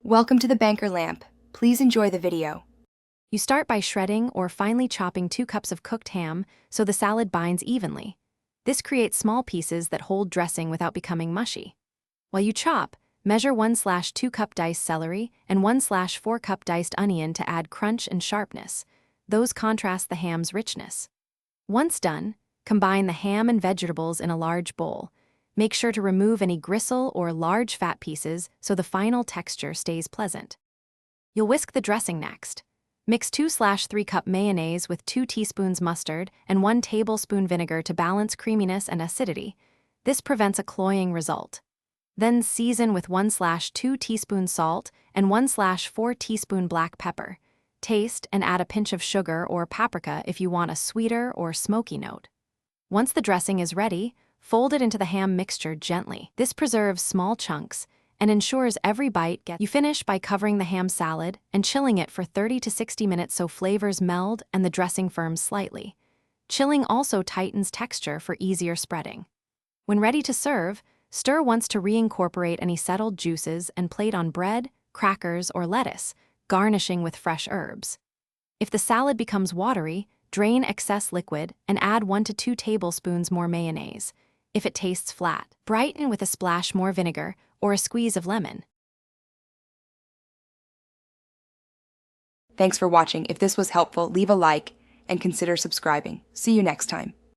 Welcome to the Banker Lamp. Please enjoy the video. You start by shredding or finely chopping 2 cups of cooked ham so the salad binds evenly. This creates small pieces that hold dressing without becoming mushy. While you chop, measure 1/2 cup diced celery and 1/4 cup diced onion to add crunch and sharpness. Those contrast the ham's richness. Once done, combine the ham and vegetables in a large bowl. Make sure to remove any gristle or large fat pieces so the final texture stays pleasant. You'll whisk the dressing next. Mix 2/3 cup mayonnaise with 2 teaspoons mustard and 1 tablespoon vinegar to balance creaminess and acidity. This prevents a cloying result. Then season with 1/2 teaspoon salt and 1/4 teaspoon black pepper. Taste and add a pinch of sugar or paprika if you want a sweeter or smoky note. Once the dressing is ready, fold it into the ham mixture gently. This preserves small chunks and ensures every bite gets. You finish by covering the ham salad and chilling it for 30 to 60 minutes so flavors meld and the dressing firms slightly. Chilling also tightens texture for easier spreading. When ready to serve, stir once to reincorporate any settled juices and plate on bread, crackers, or lettuce, garnishing with fresh herbs. If the salad becomes watery, drain excess liquid and add 1 to 2 tablespoons more mayonnaise. If it tastes flat, brighten with a splash more vinegar or a squeeze of lemon. Thanks for watching. If this was helpful, leave a like and consider subscribing. See you next time.